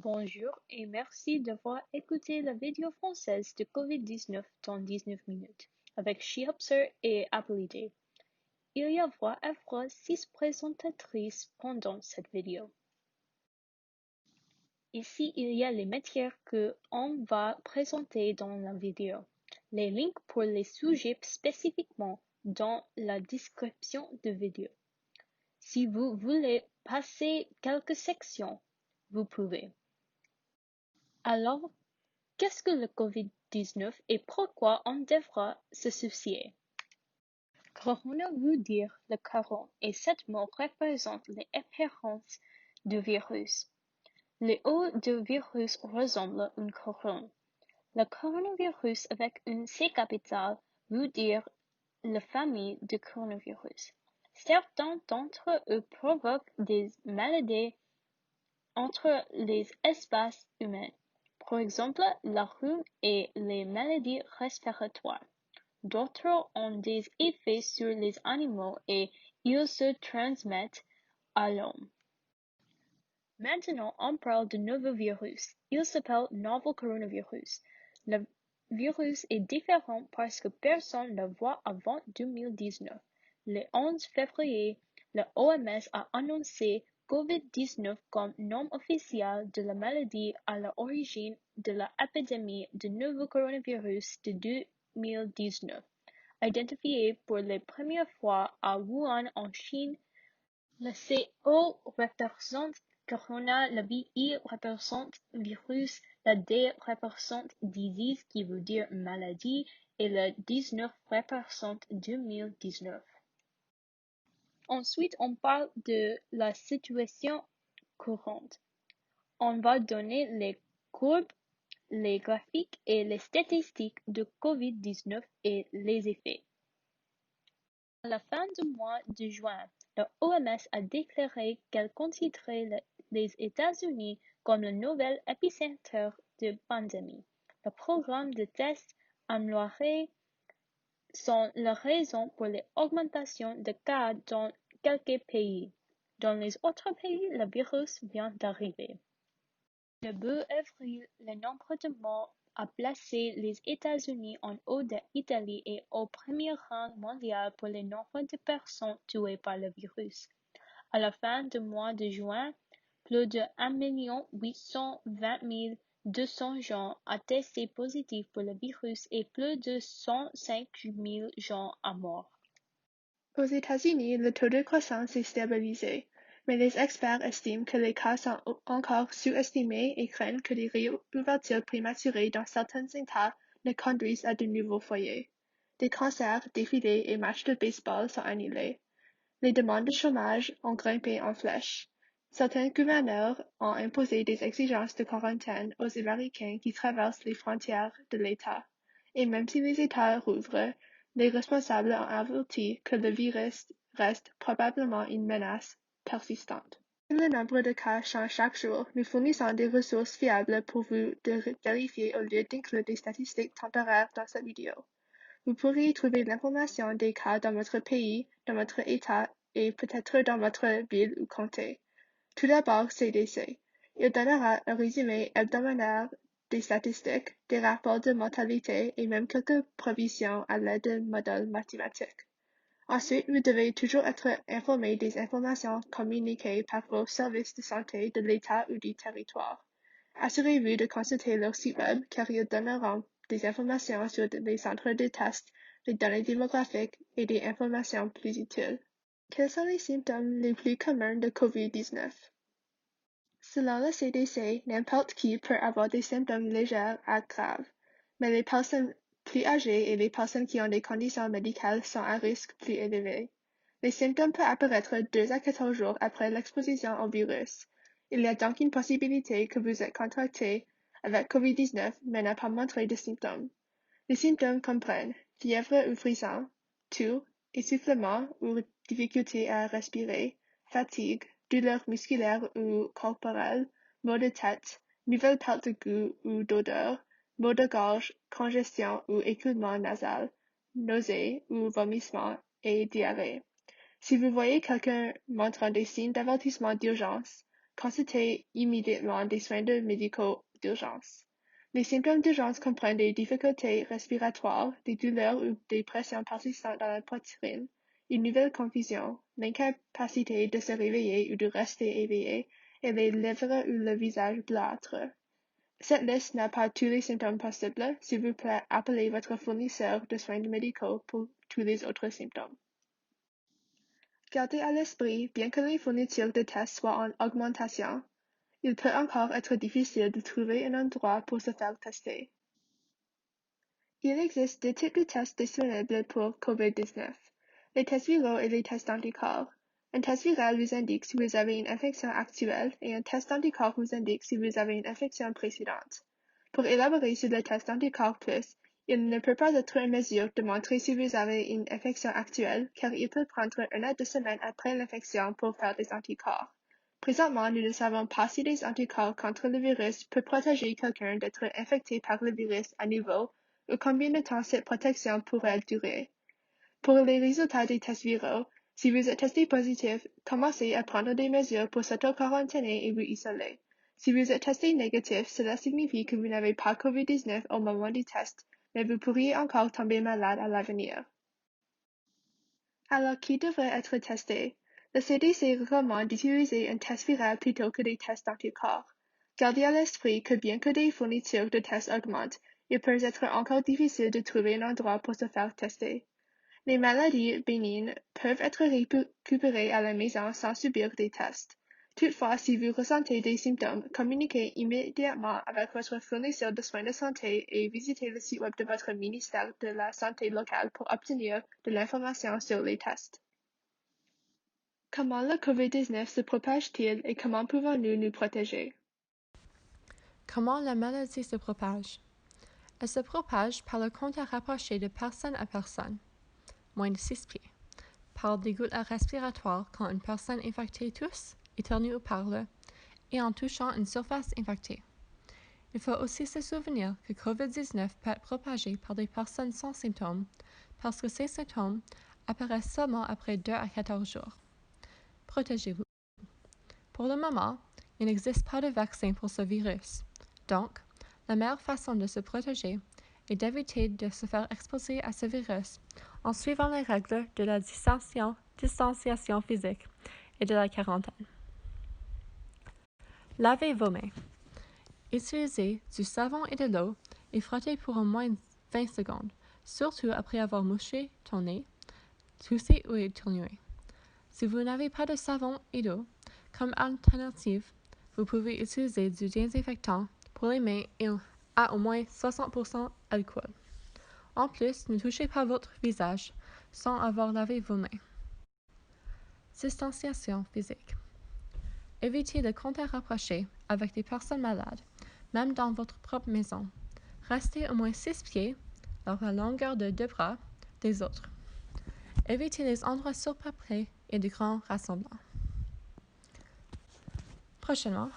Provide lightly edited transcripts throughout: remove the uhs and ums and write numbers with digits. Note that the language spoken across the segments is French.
Bonjour et merci d'avoir écouté la vidéo française de COVID-19 dans 19 minutes avec Shihopser et Abilité. Il y aura 6 présentatrices pendant cette vidéo. Ici, il y a les matières que on va présenter dans la vidéo. Les links pour les sujets spécifiquement dans la description de vidéo. Si vous voulez passer quelques sections, vous pouvez. Alors, qu'est-ce que le COVID-19 et pourquoi on devra se soucier? Corona veut dire le coron et cet mot représente les apparences du virus. Le haut du virus ressemble à une couronne. Le coronavirus avec une C capitale veut dire la famille du coronavirus. Certains d'entre eux provoquent des maladies entre les espaces humains. Par exemple, la rhume et les maladies respiratoires. D'autres ont des effets sur les animaux et ils se transmettent à l'homme. Maintenant, on parle de nouveau virus. Il s'appelle novel coronavirus. Le virus est différent parce que personne ne le voit avant 2019. Le 11 février, le OMS a annoncé COVID-19 comme nom officiel de la maladie à l'origine de l'épidémie de nouveau coronavirus de 2019. Identifié pour la première fois à Wuhan en Chine, le CO représente corona, le VI représente virus, le D représente disease qui veut dire maladie et le 19 représente 2019. Ensuite, on parle de la situation courante. On va donner les courbes, les graphiques et les statistiques de COVID-19 et les effets. À la fin du mois de juin, le OMS a déclaré qu'elle considérait les États-Unis comme le nouvel épicentre de pandémie. Le programme de tests améliorés sont la raison pour l'augmentation de cas dans quelques pays. Dans les autres pays, le virus vient d'arriver. Début avril, le nombre de morts a placé les États-Unis en haut de l'Italie et au premier rang mondial pour le nombre de personnes tuées par le virus. À la fin du mois de juin, plus de 1 820 200 gens ont testé positif pour le virus et plus de 105 000 gens sont morts. Aux États-Unis, le taux de croissance s'est stabilisé, mais les experts estiment que les cas sont encore sous-estimés et craignent que des réouvertures prématurées dans certains États ne conduisent à de nouveaux foyers. Des concerts, défilés et matchs de baseball sont annulés. Les demandes de chômage ont grimpé en flèche. Certains gouverneurs ont imposé des exigences de quarantaine aux Américains qui traversent les frontières de l'État. Et même si les États rouvrent, les responsables ont averti que le virus reste probablement une menace persistante. Le nombre de cas change chaque jour. Nous fournissons des ressources fiables pour vous de vérifier au lieu d'inclure des statistiques temporaires dans cette vidéo. Vous pourrez trouver l'information des cas dans votre pays, dans votre État et peut-être dans votre ville ou comté. Tout d'abord, CDC. Il donnera un résumé hebdomadaire des statistiques, des rapports de mortalité et même quelques provisions à l'aide de modèles mathématiques. Ensuite, vous devez toujours être informé des informations communiquées par vos services de santé de l'État ou du territoire. Assurez-vous de consulter leur site web car ils donneront des informations sur les centres de tests, les données démographiques et des informations plus utiles. Quels sont les symptômes les plus communs de COVID-19? Selon le CDC, n'importe qui peut avoir des symptômes légers à graves, mais les personnes plus âgées et les personnes qui ont des conditions médicales sont à risque plus élevé. Les symptômes peuvent apparaître 2 à 14 jours après l'exposition au virus. Il y a donc une possibilité que vous êtes contracté avec COVID-19 mais n'a pas montré de symptômes. Les symptômes comprennent fièvre ou frisson, toux, essoufflement ou difficulté à respirer, fatigue, douleurs musculaires ou corporelles, maux de tête, nouvelles pertes de goût ou d'odeur, maux de gorge, congestion ou écoulement nasal, nausées ou vomissements et diarrhée. Si vous voyez quelqu'un montrant des signes d'avertissement d'urgence, consulter immédiatement des soins médicaux d'urgence. Les symptômes d'urgence comprennent des difficultés respiratoires, des douleurs ou des pressions persistantes dans la poitrine, une nouvelle confusion, l'incapacité de se réveiller ou de rester éveillé, et les lèvres ou le visage bleuâtre. Cette liste n'a pas tous les symptômes possibles. S'il vous plaît, appelez votre fournisseur de soins médicaux pour tous les autres symptômes. Gardez à l'esprit, bien que les fournitures de tests soient en augmentation, il peut encore être difficile de trouver un endroit pour se faire tester. Il existe deux types de tests disponibles pour COVID-19, les tests viraux et les tests d'anticorps. Un test viral vous indique si vous avez une infection actuelle et un test d'anticorps vous indique si vous avez une infection précédente. Pour élaborer sur le test d'anticorps plus, il ne peut pas être en mesure de montrer si vous avez une infection actuelle car il peut prendre 1 à 2 semaines après l'infection pour faire des anticorps. Présentement, nous ne savons pas si des anticorps contre le virus peuvent protéger quelqu'un d'être infecté par le virus à nouveau ou combien de temps cette protection pourrait durer. Pour les résultats des tests viraux, si vous êtes testé positif, commencez à prendre des mesures pour s'auto-quarantainer et vous isoler. Si vous êtes testé négatif, cela signifie que vous n'avez pas COVID-19 au moment du test, mais vous pourriez encore tomber malade à l'avenir. Alors, qui devrait être testé? Le CDC recommande d'utiliser un test viral plutôt que des tests d'anticorps. Gardez à l'esprit que bien que des fournitures de tests augmentent, il peut être encore difficile de trouver un endroit pour se faire tester. Les maladies bénignes peuvent être récupérées à la maison sans subir des tests. Toutefois, si vous ressentez des symptômes, communiquez immédiatement avec votre fournisseur de soins de santé et visitez le site web de votre ministère de la Santé locale pour obtenir de l'information sur les tests. Comment le COVID-19 se propage-t-il et comment pouvons-nous nous protéger? Comment la maladie se propage? Elle se propage par le contact rapproché de personne à personne, moins de 6 pieds, par des gouttes respiratoires quand une personne infectée tousse, éternue ou parle, et en touchant une surface infectée. Il faut aussi se souvenir que COVID-19 peut être propagé par des personnes sans symptômes, parce que ces symptômes apparaissent seulement après 2 à 14 jours. Protégez-vous. Pour le moment, il n'existe pas de vaccin pour ce virus. Donc, la meilleure façon de se protéger est d'éviter de se faire exposer à ce virus en suivant les règles de la distanciation physique et de la quarantaine. Lavez vos mains. Utilisez du savon et de l'eau et frottez pour au moins 20 secondes, surtout après avoir mouché ton nez, toussé ou éternué. Si vous n'avez pas de savon et d'eau, comme alternative, vous pouvez utiliser du désinfectant pour les mains à au moins 60% alcool. En plus, ne touchez pas votre visage sans avoir lavé vos mains. Distanciation physique. Évitez le contact rapproché avec des personnes malades, même dans votre propre maison. Restez au moins 6 pieds, à la longueur de 2 bras, des autres. Évitez les endroits surpeuplés et de grands rassemblements. Prochainement,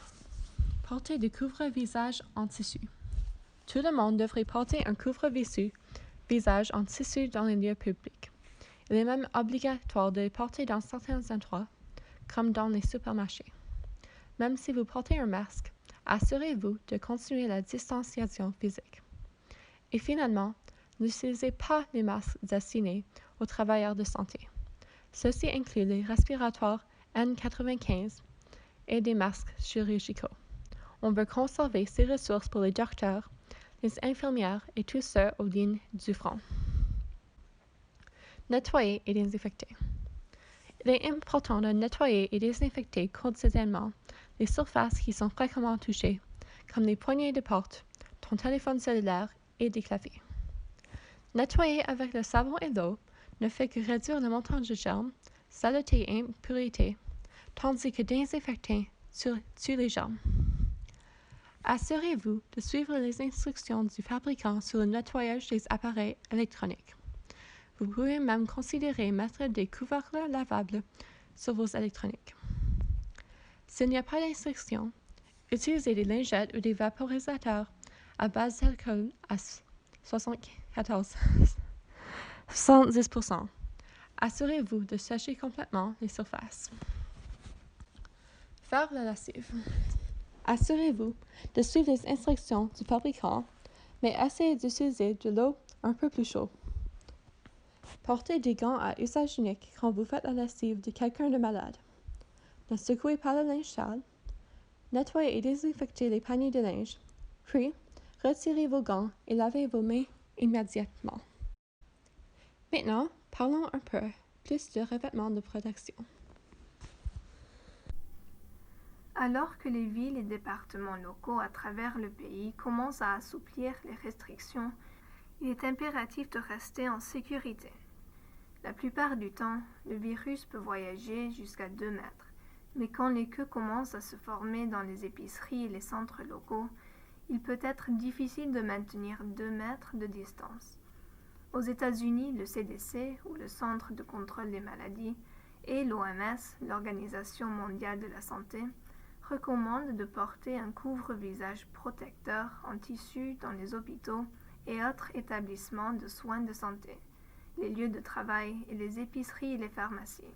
portez des couvre-visages en tissu. Tout le monde devrait porter un couvre-visage en tissu dans les lieux publics. Il est même obligatoire de les porter dans certains endroits, comme dans les supermarchés. Même si vous portez un masque, assurez-vous de continuer la distanciation physique. Et finalement, n'utilisez pas les masques destinés aux travailleurs de santé. Ceci inclut les respiratoires N95 et des masques chirurgicaux. On veut conserver ces ressources pour les docteurs, les infirmières et tous ceux aux lignes du front. Nettoyer et désinfecter. Il est important de nettoyer et désinfecter quotidiennement les surfaces qui sont fréquemment touchées, comme les poignées de porte, ton téléphone cellulaire et des claviers. Nettoyer avec le savon et l'eau ne fait que réduire le montant de germes, saleté et impuretés, tandis que désinfecter tue les germes. Assurez-vous de suivre les instructions du fabricant sur le nettoyage des appareils électroniques. Vous pouvez même considérer mettre des couvercles lavables sur vos électroniques. S'il n'y a pas d'instruction, utilisez des lingettes ou des vaporisateurs à base d'alcool à 70%. Assurez-vous de sécher complètement les surfaces. Faire la lessive. Assurez-vous de suivre les instructions du fabricant, mais essayez d'utiliser de l'eau un peu plus chaude. Portez des gants à usage unique quand vous faites la lessive de quelqu'un de malade. Ne secouez pas le linge sale. Nettoyez et désinfectez les paniers de linge. Puis, retirez vos gants et lavez vos mains immédiatement. Maintenant, parlons un peu plus de revêtements de protection. Alors que les villes et départements locaux à travers le pays commencent à assouplir les restrictions, il est impératif de rester en sécurité. La plupart du temps, le virus peut voyager jusqu'à 2 mètres, mais quand les queues commencent à se former dans les épiceries et les centres locaux, il peut être difficile de maintenir 2 mètres de distance. Aux États-Unis, le CDC, ou le Centre de contrôle des maladies, et l'OMS, l'Organisation mondiale de la santé, recommandent de porter un couvre-visage protecteur en tissu dans les hôpitaux et autres établissements de soins de santé, les lieux de travail et les épiceries et les pharmacies.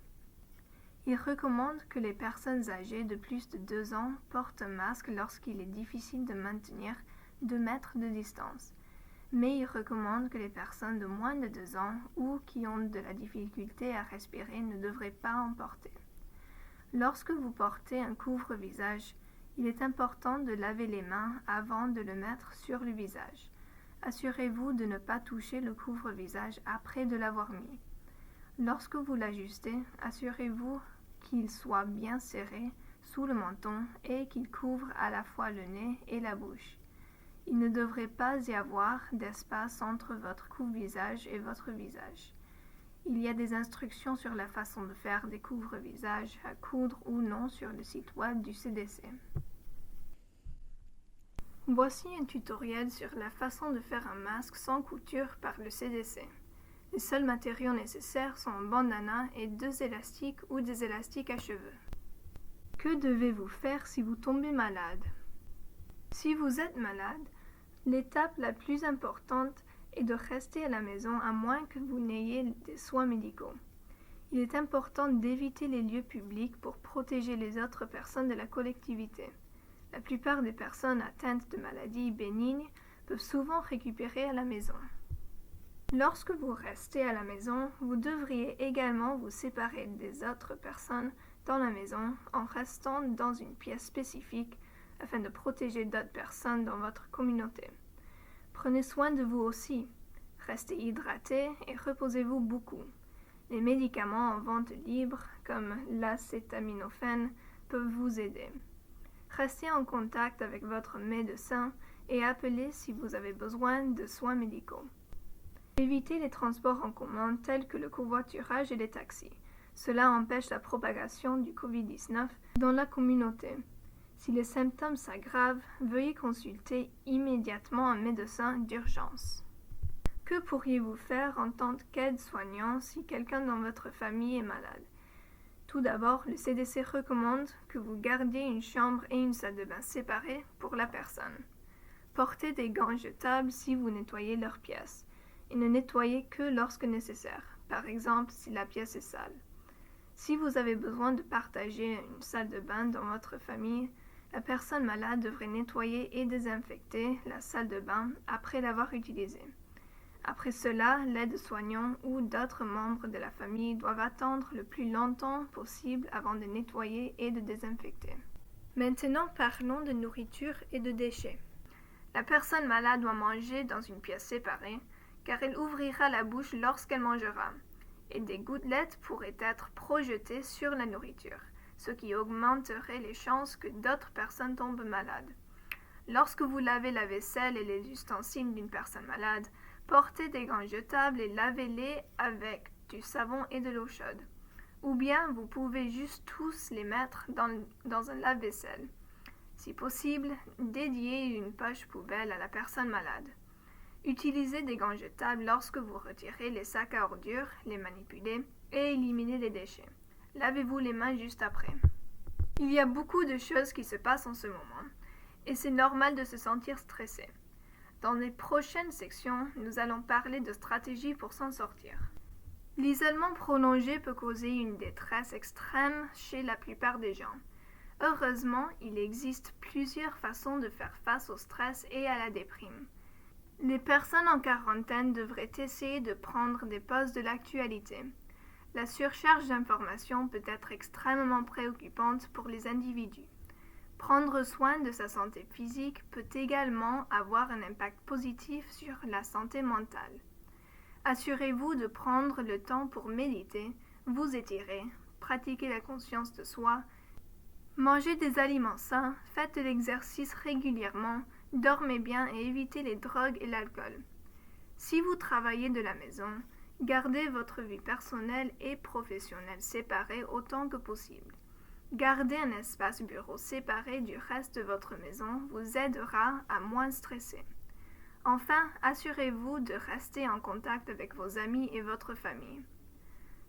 Ils recommandent que les personnes âgées de plus de 2 ans portent un masque lorsqu'il est difficile de maintenir 2 mètres de distance, mais ils recommandent que les personnes de moins de 2 ans ou qui ont de la difficulté à respirer ne devraient pas en porter. Lorsque vous portez un couvre-visage, il est important de laver les mains avant de le mettre sur le visage. Assurez-vous de ne pas toucher le couvre-visage après de l'avoir mis. Lorsque vous l'ajustez, assurez-vous qu'il soit bien serré sous le menton et qu'il couvre à la fois le nez et la bouche. Il ne devrait pas y avoir d'espace entre votre couvre-visage et votre visage. Il y a des instructions sur la façon de faire des couvre-visages à coudre ou non sur le site web du CDC. Voici un tutoriel sur la façon de faire un masque sans couture par le CDC. Les seuls matériaux nécessaires sont un bandana et 2 élastiques ou des élastiques à cheveux. Que devez-vous faire si vous tombez malade? Si vous êtes malade, l'étape la plus importante est de rester à la maison à moins que vous n'ayez des soins médicaux. Il est important d'éviter les lieux publics pour protéger les autres personnes de la collectivité. La plupart des personnes atteintes de maladies bénignes peuvent souvent récupérer à la maison. Lorsque vous restez à la maison, vous devriez également vous séparer des autres personnes dans la maison en restant dans une pièce spécifique afin de protéger d'autres personnes dans votre communauté. Prenez soin de vous aussi. Restez hydraté et reposez-vous beaucoup. Les médicaments en vente libre, comme l'acétaminophène, peuvent vous aider. Restez en contact avec votre médecin et appelez si vous avez besoin de soins médicaux. Évitez les transports en commun tels que le covoiturage et les taxis. Cela empêche la propagation du COVID-19 dans la communauté. Si les symptômes s'aggravent, veuillez consulter immédiatement un médecin d'urgence. Que pourriez-vous faire en tant qu'aide-soignant si quelqu'un dans votre famille est malade? Tout d'abord, le CDC recommande que vous gardiez une chambre et une salle de bain séparées pour la personne. Portez des gants jetables si vous nettoyez leur pièce et ne nettoyez que lorsque nécessaire, par exemple si la pièce est sale. Si vous avez besoin de partager une salle de bain dans votre famille, la personne malade devrait nettoyer et désinfecter la salle de bain après l'avoir utilisée. Après cela, l'aide-soignant ou d'autres membres de la famille doivent attendre le plus longtemps possible avant de nettoyer et de désinfecter. Maintenant, parlons de nourriture et de déchets. La personne malade doit manger dans une pièce séparée, car elle ouvrira la bouche lorsqu'elle mangera, et des gouttelettes pourraient être projetées sur la nourriture, ce qui augmenterait les chances que d'autres personnes tombent malades. Lorsque vous lavez la vaisselle et les ustensiles d'une personne malade, portez des gants jetables et lavez-les avec du savon et de l'eau chaude. Ou bien vous pouvez juste tous les mettre dans un lave-vaisselle. Si possible, dédiez une poche poubelle à la personne malade. Utilisez des gants jetables lorsque vous retirez les sacs à ordures, les manipulez et éliminez les déchets. Lavez-vous les mains juste après. Il y a beaucoup de choses qui se passent en ce moment, et c'est normal de se sentir stressé. Dans les prochaines sections, nous allons parler de stratégies pour s'en sortir. L'isolement prolongé peut causer une détresse extrême chez la plupart des gens. Heureusement, il existe plusieurs façons de faire face au stress et à la déprime. Les personnes en quarantaine devraient essayer de prendre des pauses de l'actualité. La surcharge d'informations peut être extrêmement préoccupante pour les individus. Prendre soin de sa santé physique peut également avoir un impact positif sur la santé mentale. Assurez-vous de prendre le temps pour méditer, vous étirer, pratiquer la conscience de soi, manger des aliments sains, faites de l'exercice régulièrement, dormez bien et évitez les drogues et l'alcool. Si vous travaillez de la maison, gardez votre vie personnelle et professionnelle séparée autant que possible. Garder un espace bureau séparé du reste de votre maison vous aidera à moins stresser. Enfin, assurez-vous de rester en contact avec vos amis et votre famille.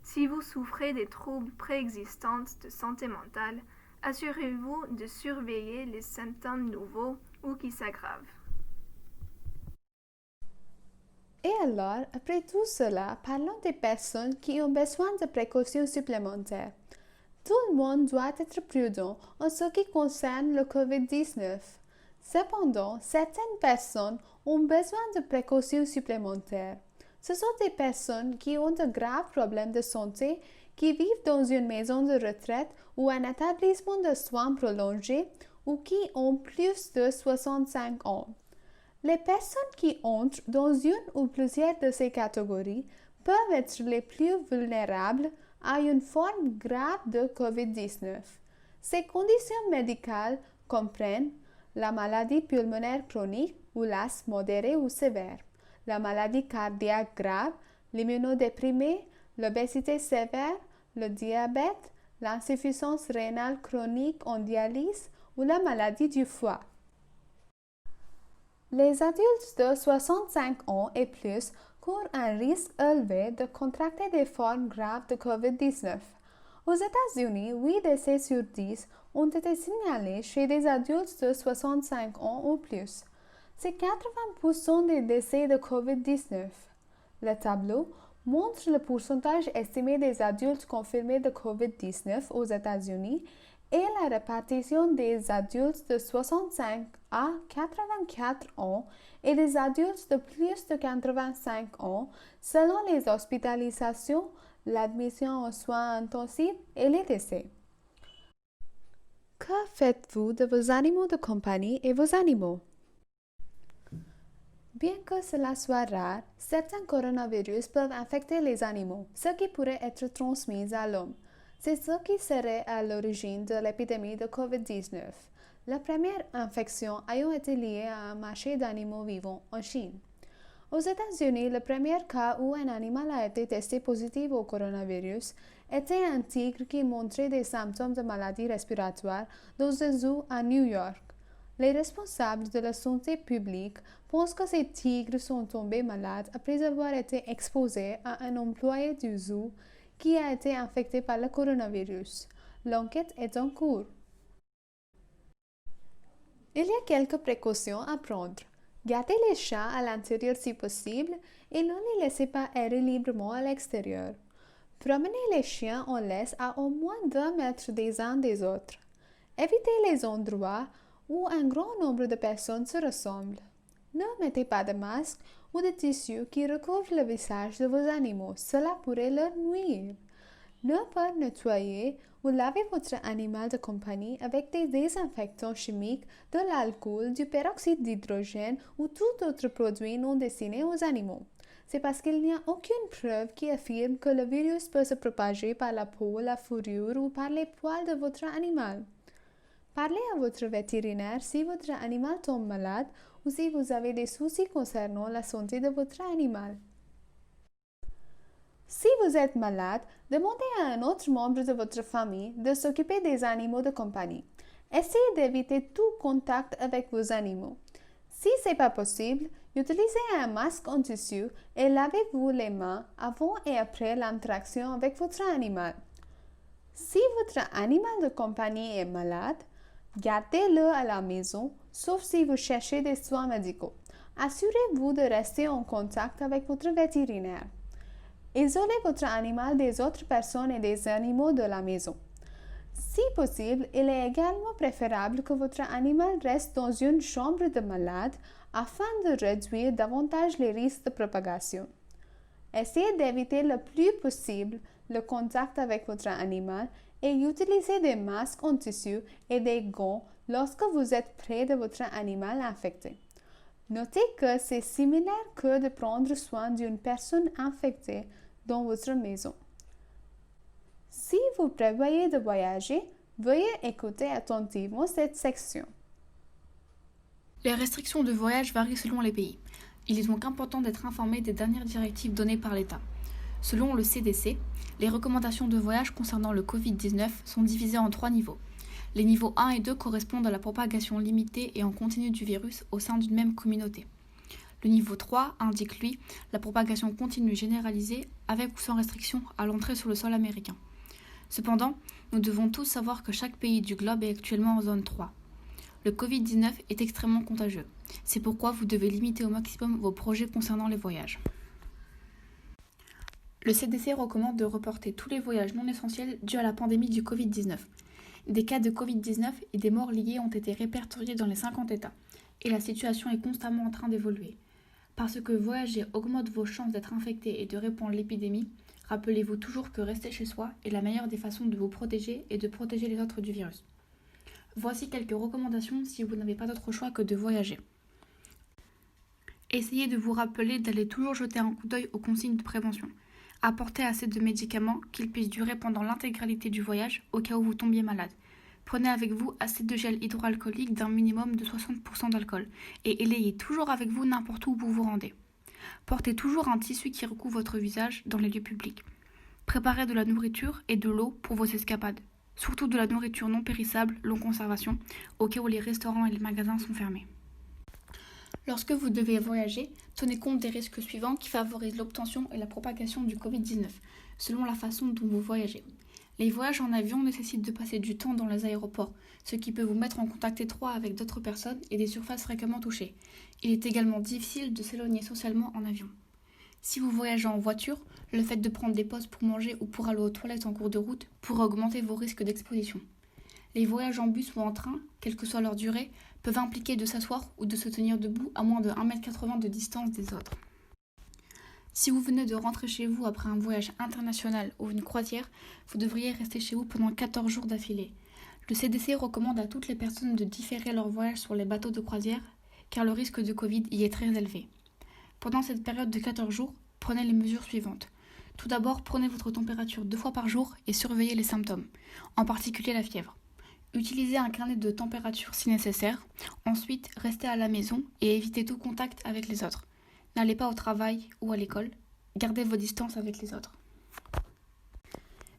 Si vous souffrez des troubles préexistants de santé mentale, assurez-vous de surveiller les symptômes nouveaux ou qui s'aggravent. Et alors, après tout cela, parlons des personnes qui ont besoin de précautions supplémentaires. Tout le monde doit être prudent en ce qui concerne le COVID-19. Cependant, certaines personnes ont besoin de précautions supplémentaires. Ce sont des personnes qui ont de graves problèmes de santé, qui vivent dans une maison de retraite ou un établissement de soins prolongés ou qui ont plus de 65 ans. Les personnes qui entrent dans une ou plusieurs de ces catégories peuvent être les plus vulnérables à une forme grave de COVID-19. Ces conditions médicales comprennent la maladie pulmonaire chronique ou l'asthme modéré ou sévère, la maladie cardiaque grave, l'immunodéprimé, l'obésité sévère, le diabète, l'insuffisance rénale chronique en dialyse ou la maladie du foie. Les adultes de 65 ans et plus courent un risque élevé de contracter des formes graves de COVID-19. Aux États-Unis, 8 décès sur 10 ont été signalés chez des adultes de 65 ans ou plus. C'est 80% des décès de COVID-19. Le tableau montre le pourcentage estimé des adultes confirmés de COVID-19 aux États-Unis et la répartition des adultes de 65 à 84 ans et des adultes de plus de 85 ans selon les hospitalisations, l'admission aux soins intensifs et les décès. Que faites-vous de vos animaux de compagnie et vos animaux? Bien que cela soit rare, certains coronavirus peuvent infecter les animaux, ce qui pourrait être transmis à l'homme. C'est ce qui serait à l'origine de l'épidémie de COVID-19. La première infection ayant été liée à un marché d'animaux vivants en Chine. Aux États-Unis, le premier cas où un animal a été testé positif au coronavirus était un tigre qui montrait des symptômes de maladie respiratoire dans un zoo à New York. Les responsables de la santé publique pensent que ces tigres sont tombés malades après avoir été exposés à un employé du zoo qui a été infecté par le coronavirus. L'enquête est en cours. Il y a quelques précautions à prendre. Gardez les chats à l'intérieur si possible et ne les laissez pas errer librement à l'extérieur. Promenez les chiens en laisse à au moins 2 mètres des uns des autres. Évitez les endroits où un grand nombre de personnes se ressemblent. Ne mettez pas de masque ou de tissu qui recouvre le visage de vos animaux, cela pourrait leur nuire. Ne pas nettoyer ou laver votre animal de compagnie avec des désinfectants chimiques, de l'alcool, du peroxyde d'hydrogène ou tout autre produit non destiné aux animaux. C'est parce qu'il n'y a aucune preuve qui affirme que le virus peut se propager par la peau, la fourrure ou par les poils de votre animal. Parlez à votre vétérinaire si votre animal tombe malade ou si vous avez des soucis concernant la santé de votre animal. Si vous êtes malade, demandez à un autre membre de votre famille de s'occuper des animaux de compagnie. Essayez d'éviter tout contact avec vos animaux. Si ce n'est pas possible, utilisez un masque en tissu et lavez-vous les mains avant et après l'interaction avec votre animal. Si votre animal de compagnie est malade, gardez-le à la maison, sauf si vous cherchez des soins médicaux. Assurez-vous de rester en contact avec votre vétérinaire. Isolez votre animal des autres personnes et des animaux de la maison. Si possible, il est également préférable que votre animal reste dans une chambre de malade afin de réduire davantage les risques de propagation. Essayez d'éviter le plus possible le contact avec votre animal et utilisez des masques en tissu et des gants lorsque vous êtes près de votre animal infecté. Notez que c'est similaire que de prendre soin d'une personne infectée dans votre maison. Si vous prévoyez de voyager, veuillez écouter attentivement cette section. Les restrictions de voyage varient selon les pays. Il est donc important d'être informé des dernières directives données par l'État. Selon le CDC, les recommandations de voyage concernant le Covid-19 sont divisées en 3 niveaux. Les niveaux 1 et 2 correspondent à la propagation limitée et en continu du virus au sein d'une même communauté. Le niveau 3 indique, lui, la propagation continue généralisée avec ou sans restriction à l'entrée sur le sol américain. Cependant, nous devons tous savoir que chaque pays du globe est actuellement en zone 3. Le Covid-19 est extrêmement contagieux. C'est pourquoi vous devez limiter au maximum vos projets concernant les voyages. Le CDC recommande de reporter tous les voyages non essentiels dus à la pandémie du Covid-19. Des cas de Covid-19 et des morts liées ont été répertoriés dans les 50 États, et la situation est constamment en train d'évoluer. Parce que voyager augmente vos chances d'être infecté et de répandre l'épidémie, rappelez-vous toujours que rester chez soi est la meilleure des façons de vous protéger et de protéger les autres du virus. Voici quelques recommandations si vous n'avez pas d'autre choix que de voyager. Essayez de vous rappeler d'aller toujours jeter un coup d'œil aux consignes de prévention. Apportez assez de médicaments qu'ils puissent durer pendant l'intégralité du voyage au cas où vous tombiez malade. Prenez avec vous assez de gel hydroalcoolique d'un minimum de 60% d'alcool et ayez toujours avec vous n'importe où vous vous rendez. Portez toujours un tissu qui recouvre votre visage dans les lieux publics. Préparez de la nourriture et de l'eau pour vos escapades. Surtout de la nourriture non périssable, longue conservation, au cas où les restaurants et les magasins sont fermés. Lorsque vous devez voyager, tenez compte des risques suivants qui favorisent l'obtention et la propagation du Covid-19, selon la façon dont vous voyagez. Les voyages en avion nécessitent de passer du temps dans les aéroports, ce qui peut vous mettre en contact étroit avec d'autres personnes et des surfaces fréquemment touchées. Il est également difficile de s'éloigner socialement en avion. Si vous voyagez en voiture, le fait de prendre des pauses pour manger ou pour aller aux toilettes en cours de route pourrait augmenter vos risques d'exposition. Les voyages en bus ou en train, quelle que soit leur durée, peuvent impliquer de s'asseoir ou de se tenir debout à moins de 1,80 m de distance des autres. Si vous venez de rentrer chez vous après un voyage international ou une croisière, vous devriez rester chez vous pendant 14 jours d'affilée. Le CDC recommande à toutes les personnes de différer leur voyage sur les bateaux de croisière car le risque de Covid y est très élevé. Pendant cette période de 14 jours, prenez les mesures suivantes. Tout d'abord, prenez votre température 2 fois par jour et surveillez les symptômes, en particulier la fièvre. Utilisez un carnet de température si nécessaire. Ensuite, restez à la maison et évitez tout contact avec les autres. N'allez pas au travail ou à l'école. Gardez vos distances avec les autres.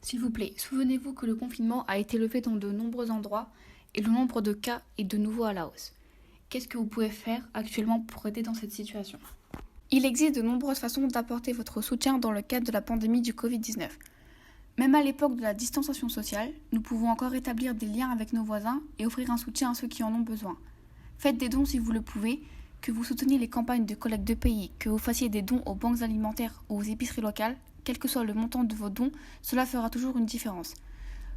S'il vous plaît, souvenez-vous que le confinement a été levé dans de nombreux endroits et le nombre de cas est de nouveau à la hausse. Qu'est-ce que vous pouvez faire actuellement pour aider dans cette situation ? Il existe de nombreuses façons d'apporter votre soutien dans le cadre de la pandémie du Covid-19. Même à l'époque de la distanciation sociale, nous pouvons encore établir des liens avec nos voisins et offrir un soutien à ceux qui en ont besoin. Faites des dons si vous le pouvez, que vous souteniez les campagnes de collecte de pays, que vous fassiez des dons aux banques alimentaires ou aux épiceries locales, quel que soit le montant de vos dons, cela fera toujours une différence.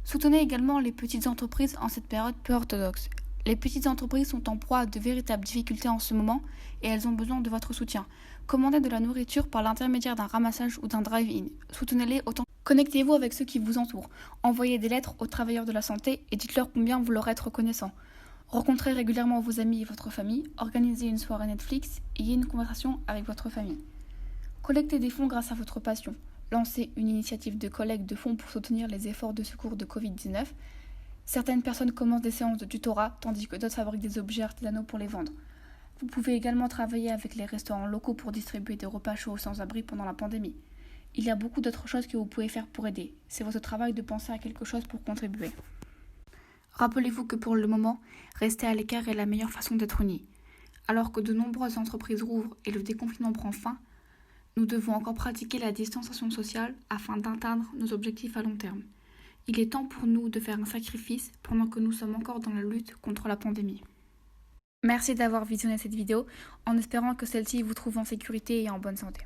Soutenez également les petites entreprises en cette période peu orthodoxe. Les petites entreprises sont en proie à de véritables difficultés en ce moment et elles ont besoin de votre soutien. Commandez de la nourriture par l'intermédiaire d'un ramassage ou d'un drive-in. Soutenez-les autant. Connectez-vous avec ceux qui vous entourent. Envoyez des lettres aux travailleurs de la santé et dites-leur combien vous leur êtes reconnaissant. Rencontrez régulièrement vos amis et votre famille. Organisez une soirée Netflix et ayez une conversation avec votre famille. Collectez des fonds grâce à votre passion. Lancez une initiative de collecte de fonds pour soutenir les efforts de secours de Covid-19. Certaines personnes commencent des séances de tutorat, tandis que d'autres fabriquent des objets artisanaux pour les vendre. Vous pouvez également travailler avec les restaurants locaux pour distribuer des repas chauds aux sans-abri pendant la pandémie. Il y a beaucoup d'autres choses que vous pouvez faire pour aider. C'est votre travail de penser à quelque chose pour contribuer. Rappelez-vous que pour le moment, rester à l'écart est la meilleure façon d'être unis. Alors que de nombreuses entreprises rouvrent et le déconfinement prend fin, nous devons encore pratiquer la distanciation sociale afin d'atteindre nos objectifs à long terme. Il est temps pour nous de faire un sacrifice pendant que nous sommes encore dans la lutte contre la pandémie. Merci d'avoir visionné cette vidéo en espérant que celle-ci vous trouve en sécurité et en bonne santé.